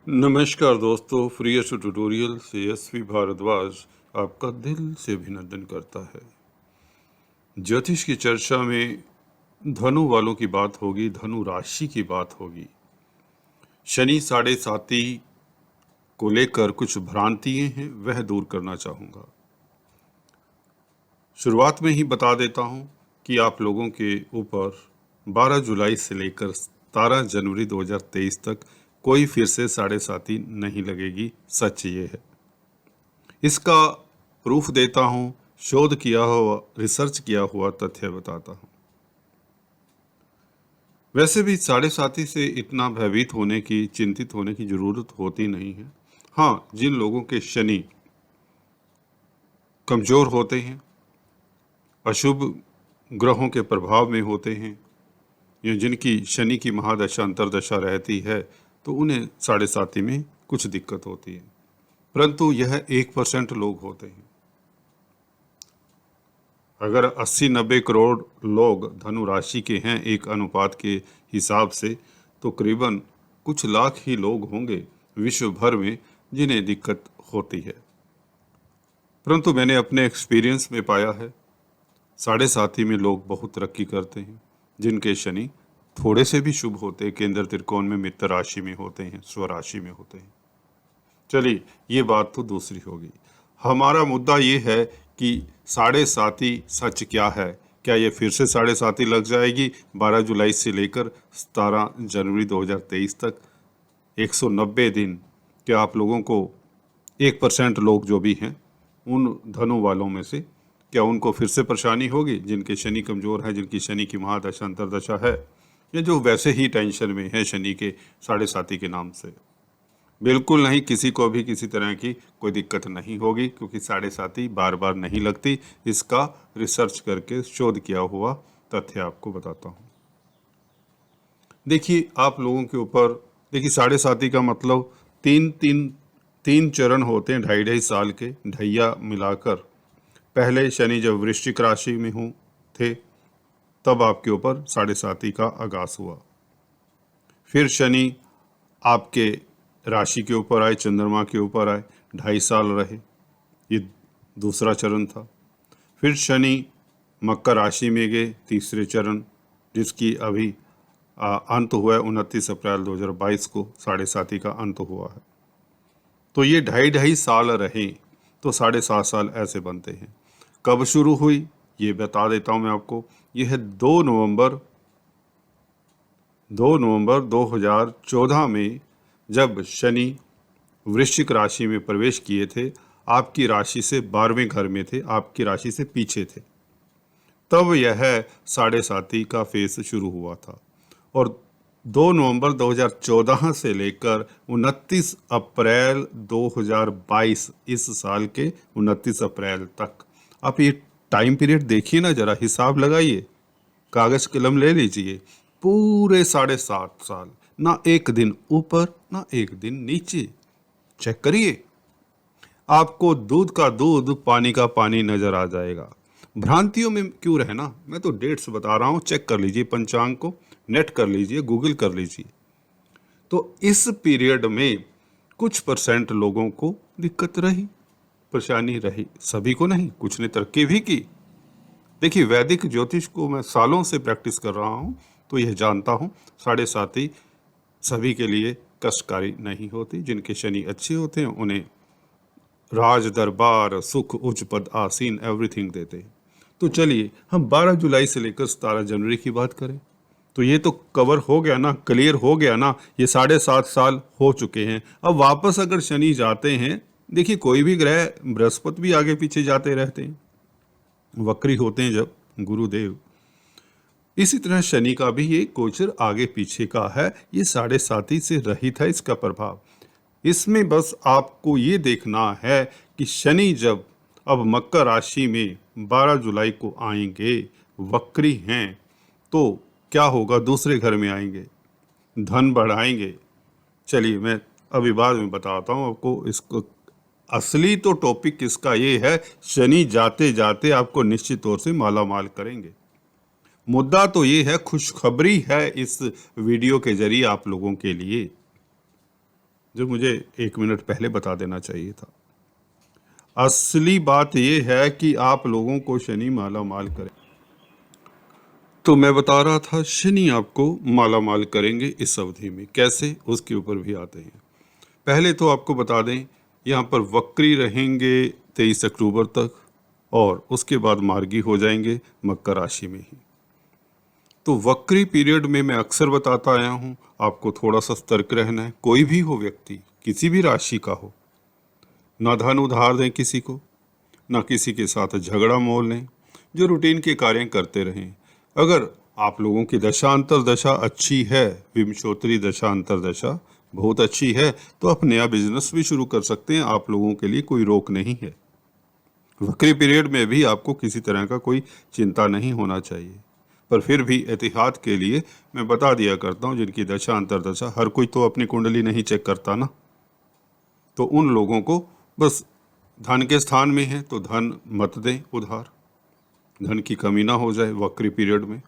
नमस्कार दोस्तों, free astro tutorial से एसवी भारद्वाज आपका दिल से अभिनंदन करता है। ज्योतिष की चर्चा में धनु वालों की बात होगी, धनु राशि की बात होगी। शनि साढ़े साती को लेकर कुछ भ्रांतियां हैं, वह दूर करना चाहूँगा। शुरुआत में ही बता देता हूं कि आप लोगों के ऊपर 12 जुलाई से लेकर 17 जनवरी 2023 तक कोई फिर से साढ़े साती नहीं लगेगी। सच ये है। इसका प्रूफ देता हूं, शोध किया हुआ, रिसर्च किया हुआ तथ्य बताता हूं। वैसे भी साढ़े साती से इतना भयभीत होने की, चिंतित होने की जरूरत होती नहीं है। हाँ, जिन लोगों के शनि कमजोर होते हैं, अशुभ ग्रहों के प्रभाव में होते हैं, या जिनकी शनि की महादशा अंतरदशा रहती है, तो उन्हें साढ़े साती में कुछ दिक्कत होती है। परंतु यह 1% लोग होते हैं। अगर 80-90 करोड़ लोग धनु राशि के हैं एक अनुपात के हिसाब से, तो करीबन कुछ लाख ही लोग होंगे विश्व भर में जिन्हें दिक्कत होती है। परंतु मैंने अपने एक्सपीरियंस में पाया है, साढ़े साती में लोग बहुत तरक्की करते हैं जिनके शनि थोड़े से भी शुभ होते हैं, केंद्र त्रिकोण में, मित्र राशि में होते हैं, स्वराशि में होते हैं। चलिए, ये बात तो दूसरी होगी। हमारा मुद्दा ये है कि साढ़े साती सच क्या है। क्या ये फिर से साढ़े साती लग जाएगी 12 जुलाई से लेकर 17 जनवरी 2023 तक? 190 दिन। क्या आप लोगों को 1% लोग जो भी हैं उन धनु वालों में से, क्या उनको फिर से परेशानी होगी जिनके शनि कमजोर है, जिनकी शनि की महादशा अंतरदशा है, या जो वैसे ही टेंशन में है शनि के साढ़े साती के नाम से? बिल्कुल नहीं, किसी को भी किसी तरह की कोई दिक्कत नहीं होगी, क्योंकि साढ़े साती बार बार नहीं लगती। इसका रिसर्च करके शोध किया हुआ तथ्य आपको बताता हूँ। देखिए, आप लोगों के ऊपर, देखिए साढ़े साती का मतलब तीन चरण होते हैं, 2.5 साल के ढैया मिलाकर। पहले शनि जब वृश्चिक राशि में थे, तब आपके ऊपर साढ़े साती का आगाज हुआ। फिर शनि आपके राशि के ऊपर आए, चंद्रमा के ऊपर आए, 2.5 साल रहे, ये दूसरा चरण था। फिर शनि मकर राशि में गए, तीसरे चरण, जिसकी अभी अंत हुआ है 29 अप्रैल 2022 को, साढ़े साती का अंत हुआ है। तो ये 2.5 साल रहे, तो 7.5 साल ऐसे बनते हैं। कब शुरू हुई ये बता देता हूँ मैं आपको। यह है 2 नवंबर 2014 में, जब शनि वृश्चिक राशि में प्रवेश किए थे। आपकी राशि से 12वें घर में थे, आपकी राशि से पीछे थे, तब यह साढ़े साती का फेस शुरू हुआ था। और 2 नवंबर 2014 से लेकर 29 अप्रैल 2022, इस साल के 29 अप्रैल तक, आप ये टाइम पीरियड देखिए ना, जरा हिसाब लगाइए, कागज कलम ले लीजिए। पूरे 7.5 साल, ना एक दिन ऊपर ना एक दिन नीचे। चेक करिए, आपको दूध का दूध, पानी का पानी नजर आ जाएगा। भ्रांतियों में क्यों रहना। मैं तो डेट्स बता रहा हूं, चेक कर लीजिए, पंचांग को नेट कर लीजिए, गूगल कर लीजिए। तो इस पीरियड में कुछ % लोगों को दिक्कत रही, परेशानी रही, सभी को नहीं, कुछ ने तरक्की भी की। देखिए, वैदिक ज्योतिष को मैं सालों से प्रैक्टिस कर रहा हूं, तो यह जानता हूं साढ़े साती सभी के लिए कष्टकारी नहीं होती। जिनके शनि अच्छे होते हैं उन्हें राज दरबार, सुख, उच्च पद, आसीन, एवरीथिंग देते हैं। तो चलिए, हम 12 जुलाई से लेकर 17 जनवरी की बात करें, तो ये तो कवर हो गया ना, क्लियर हो गया ना। ये 7.5 साल हो चुके हैं। अब वापस अगर शनि जाते हैं, देखिए कोई भी ग्रह, बृहस्पति भी आगे पीछे जाते रहते हैं, वक्री होते हैं जब गुरुदेव, इसी तरह शनि का भी ये गोचर आगे पीछे का है। ये साढ़े साती से रहित है इसका प्रभाव। इसमें बस आपको ये देखना है कि शनि जब अब मकर राशि में 12 जुलाई को आएंगे, वक्री हैं, तो क्या होगा, दूसरे घर में आएंगे, धन बढ़ाएंगे। चलिए, मैं अभी बाद में बताता हूँ आपको। इसको असली तो टॉपिक इसका ये है, शनि जाते जाते आपको निश्चित तौर से माला माल करेंगे। मुद्दा तो ये है, खुशखबरी है इस वीडियो के जरिए आप लोगों के लिए। जो मुझे 1 मिनट पहले बता देना चाहिए था। असली बात यह है कि आप लोगों को शनि माला माल करे। तो मैं बता रहा था शनि आपको माला माल करेंगे इस अवधि में, कैसे उसके ऊपर भी आते हैं। पहले तो आपको बता दें, यहाँ पर वक्री रहेंगे 23 अक्टूबर तक और उसके बाद मार्गी हो जाएंगे मकर राशि में ही। तो वक्री पीरियड में मैं अक्सर बताता आया हूँ, आपको थोड़ा सा सतर्क रहना है। कोई भी हो व्यक्ति, किसी भी राशि का हो, ना धन उधार दें किसी को, ना किसी के साथ झगड़ा मोल लें, जो रूटीन के कार्य करते रहें। अगर आप लोगों की दशा अंतरदशा अच्छी है, विंशोत्तरी दशा अंतरदशा बहुत अच्छी है, तो आप नया बिजनेस भी शुरू कर सकते हैं। आप लोगों के लिए कोई रोक नहीं है। वक्री पीरियड में भी आपको किसी तरह का कोई चिंता नहीं होना चाहिए, पर फिर भी एहतियात के लिए मैं बता दिया करता हूँ, जिनकी दशा अंतरदशा, हर कोई तो अपनी कुंडली नहीं चेक करता ना, तो उन लोगों को बस धन के स्थान में है तो धन मत दें उधार, धन की कमी ना हो जाए वक्री पीरियड में।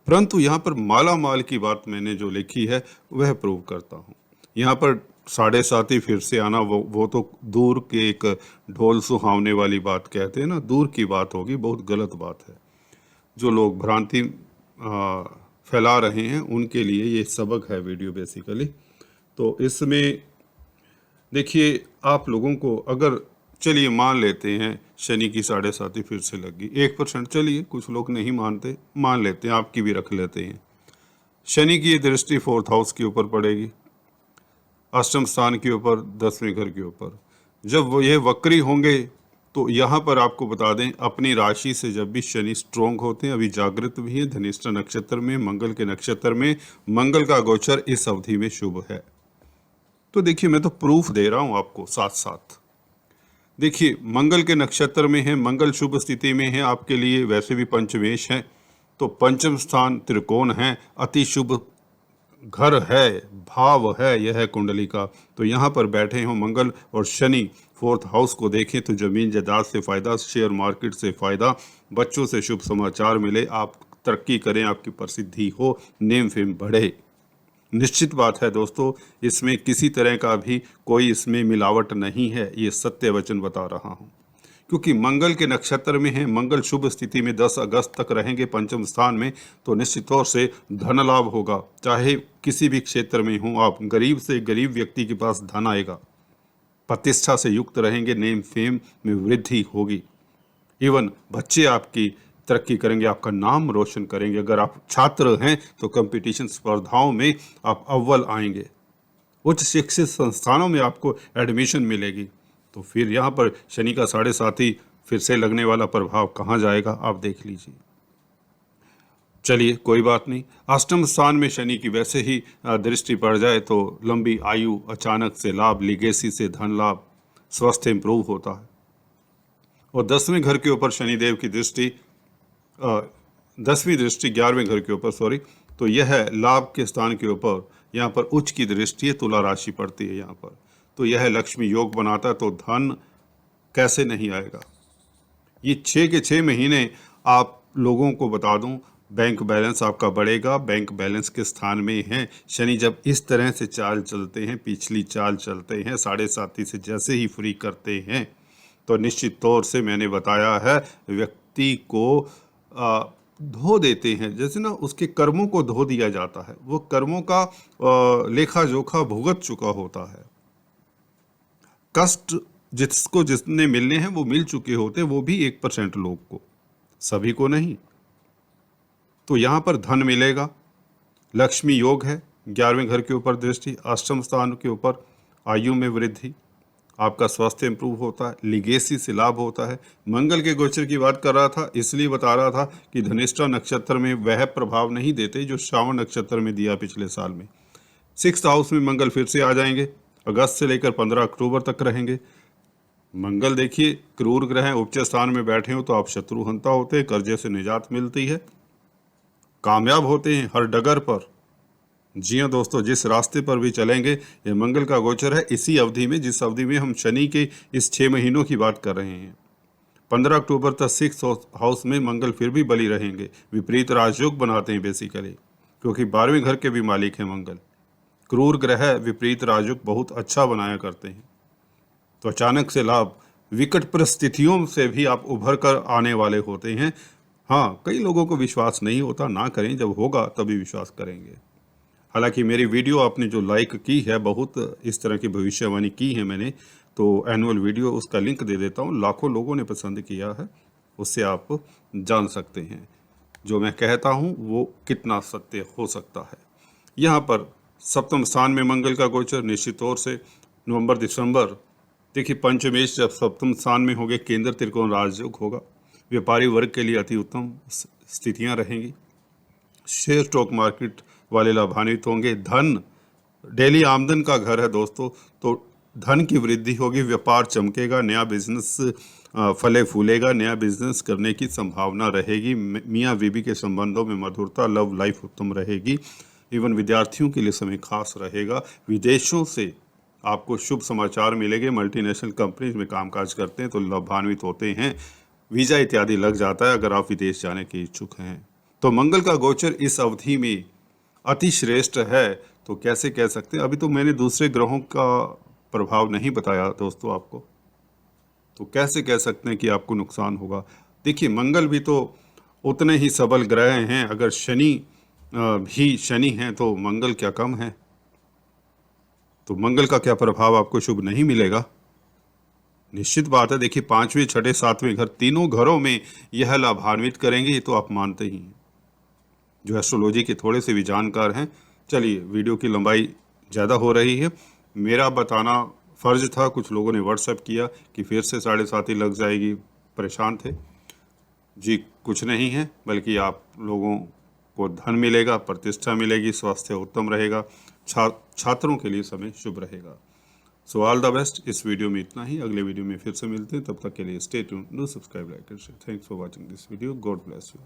परंतु यहाँ पर माला माल की बात मैंने जो लिखी है वह प्रूव करता हूँ। यहाँ पर 7.5 फिर से आना, वो तो दूर के एक ढोल सुहावने वाली बात कहते हैं ना, दूर की बात होगी, बहुत गलत बात है। जो लोग भ्रांति फैला रहे हैं उनके लिए ये सबक है वीडियो बेसिकली। तो इसमें देखिए, आप लोगों को अगर, चलिए मान लेते हैं शनि की 7.5 फिर से लगी 1%, चलिए कुछ लोग नहीं मानते, मान लेते हैं, आपकी भी रख लेते हैं। शनि की ये दृष्टि 4th हाउस के ऊपर पड़ेगी, अष्टम स्थान के ऊपर, 10वें घर के ऊपर। जब वो ये वक्री होंगे तो यहाँ पर आपको बता दें, अपनी राशि से जब भी शनि स्ट्रोंग होते हैं, अभी जागृत भी हैं, धनिष्ठा नक्षत्र में, मंगल के नक्षत्र में, मंगल का गोचर इस अवधि में शुभ है। तो देखिए, मैं तो प्रूफ दे रहा हूँ आपको साथ साथ। देखिए, मंगल के नक्षत्र में है, मंगल शुभ स्थिति में है आपके लिए, वैसे भी पंचमेश है, तो पंचम स्थान त्रिकोण है, अति शुभ घर है, भाव है यह कुंडली का। तो यहाँ पर बैठे हो मंगल और शनि, 4th हाउस को देखें तो जमीन जायदाद से फ़ायदा, शेयर मार्केट से फ़ायदा, बच्चों से शुभ समाचार मिले, आप तरक्की करें, आपकी प्रसिद्धि हो, नेम फेम बढ़े। निश्चित बात है दोस्तों, इसमें किसी तरह का भी कोई इसमें मिलावट नहीं है, ये सत्य वचन बता रहा हूँ। क्योंकि मंगल के नक्षत्र में है, मंगल शुभ स्थिति में 10 अगस्त तक रहेंगे पंचम स्थान में, तो निश्चित तौर से धन लाभ होगा। चाहे किसी भी क्षेत्र में हो आप, गरीब से गरीब व्यक्ति के पास धन आएगा, प्रतिष्ठा से युक्त रहेंगे, नेम फेम में वृद्धि होगी। इवन बच्चे आपकी तरक्की करेंगे, आपका नाम रोशन करेंगे। अगर आप छात्र हैं तो कंपटीशन स्पर्धाओं में आप अव्वल आएंगे, उच्च शिक्षित संस्थानों में आपको एडमिशन मिलेगी। तो फिर यहाँ पर शनि का 7.5 फिर से लगने वाला प्रभाव कहाँ जाएगा, आप देख लीजिए। चलिए कोई बात नहीं, अष्टम स्थान में शनि की वैसे ही दृष्टि पड़ जाए तो लंबी आयु, अचानक से लाभ, लिगेसी से धन लाभ, स्वास्थ्य इंप्रूव होता है। और 10वें घर के ऊपर शनिदेव की दृष्टि, 10वीं दृष्टि 11वें घर के ऊपर, सॉरी, तो यह है लाभ के स्थान के ऊपर, यहाँ पर उच्च की दृष्टि है, तुला राशि पड़ती है यहाँ पर, तो यह लक्ष्मी योग बनाता है। तो धन कैसे नहीं आएगा। ये 6 के 6 महीने आप लोगों को बता दूं, बैंक बैलेंस आपका बढ़ेगा, बैंक बैलेंस के स्थान में है शनि। जब इस तरह से चाल चलते हैं, पिछली चाल चलते हैं, 7.5 से जैसे ही फ्री करते हैं, तो निश्चित तौर से मैंने बताया है, व्यक्ति को धो देते हैं, जैसे ना उसके कर्मों को धो दिया जाता है, वो कर्मों का लेखा जोखा भुगत चुका होता है। कष्ट जिसको जितने मिलने हैं वो मिल चुके होते हैं, वो भी 1% लोग को, सभी को नहीं। तो यहाँ पर धन मिलेगा, लक्ष्मी योग है, 11वें घर के ऊपर दृष्टि, अष्टम स्थान के ऊपर आयु में वृद्धि, आपका स्वास्थ्य इंप्रूव होता है, लिगेसी से लाभ होता है। मंगल के गोचर की बात कर रहा था, इसलिए बता रहा था कि धनिष्ठा नक्षत्र में वह प्रभाव नहीं देते जो श्रावण नक्षत्र में दिया पिछले साल में। 6th हाउस में मंगल फिर से आ जाएंगे, अगस्त से लेकर 15 अक्टूबर तक रहेंगे। मंगल देखिए क्रूर ग्रह है, उच्च स्थान में बैठे हो तो आप शत्रुहंता होते हैं, कर्जे से निजात मिलती है, कामयाब होते हैं हर डगर पर। जी हाँ दोस्तों, जिस रास्ते पर भी चलेंगे, ये मंगल का गोचर है इसी अवधि में, जिस अवधि में हम शनि के इस 6 महीनों की बात कर रहे हैं। 15 अक्टूबर तक 6th हाउस में मंगल फिर भी बली रहेंगे, विपरीत राजयोग बनाते हैं बेसिकली, क्योंकि 12वें घर के भी मालिक हैं मंगल। क्रूर ग्रह विपरीत राजयोग बहुत अच्छा बनाया करते हैं। तो अचानक से लाभ, विकट परिस्थितियों से भी आप उभर कर आने वाले होते हैं। हाँ, कई लोगों को विश्वास नहीं होता, ना करें, जब होगा तभी विश्वास करेंगे। हालांकि मेरी वीडियो आपने जो लाइक की है, बहुत इस तरह की भविष्यवाणी की है मैंने, तो एनुअल वीडियो उसका लिंक दे देता हूँ, लाखों लोगों ने पसंद किया है, उससे आप जान सकते हैं जो मैं कहता हूँ वो कितना सत्य हो सकता है। यहाँ पर सप्तम स्थान में मंगल का गोचर निश्चित तौर से नवंबर दिसंबर, देखिए पंचमेश जब सप्तम स्थान में होंगे, केंद्र त्रिकोण राजयोग होगा, व्यापारी वर्ग के लिए अति उत्तम स्थितियाँ रहेंगी। शेयर स्टॉक मार्केट वाले लाभान्वित होंगे। धन, डेली आमदन का घर है दोस्तों, तो धन की वृद्धि होगी, व्यापार चमकेगा, नया बिजनेस फले फूलेगा, नया बिजनेस करने की संभावना रहेगी। मियाँ बीबी के संबंधों में मधुरता, लव लाइफ उत्तम रहेगी। इवन विद्यार्थियों के लिए समय खास रहेगा। विदेशों से आपको शुभ समाचार मिलेंगे। मल्टीनेशनल कंपनीज में कामकाज करते हैं तो लाभान्वित होते हैं। वीज़ा इत्यादि लग जाता है अगर आप विदेश जाने के इच्छुक हैं। तो मंगल का गोचर इस अवधि में अति श्रेष्ठ है। तो कैसे कह सकते हैं, अभी तो मैंने दूसरे ग्रहों का प्रभाव नहीं बताया दोस्तों आपको, तो कैसे कह सकते हैं कि आपको नुकसान होगा। देखिए, मंगल भी तो उतने ही सबल ग्रह हैं। अगर शनि भी शनि हैं तो मंगल क्या कम है। तो मंगल का क्या प्रभाव आपको शुभ नहीं मिलेगा? निश्चित बात है। देखिए, 5वें, 6ठे, 7वें घर, तीनों घरों में यह लाभान्वित करेंगे, ये तो आप मानते ही हैं जो एस्ट्रोलॉजी के थोड़े से भी जानकार हैं। चलिए, वीडियो की लंबाई ज़्यादा हो रही है, मेरा बताना फ़र्ज था। कुछ लोगों ने व्हाट्सएप किया कि फिर से 7:30 ही लग जाएगी, परेशान थे जी। कुछ नहीं है, बल्कि आप लोगों को धन मिलेगा, प्रतिष्ठा मिलेगी, स्वास्थ्य उत्तम रहेगा, छात्रों के लिए समय शुभ रहेगा। So all the best. इस वीडियो में इतना ही, अगले वीडियो में फिर से मिलते हैं, तब तक के लिए stay tuned, do subscribe, like and share. Thanks for watching this video. God bless you.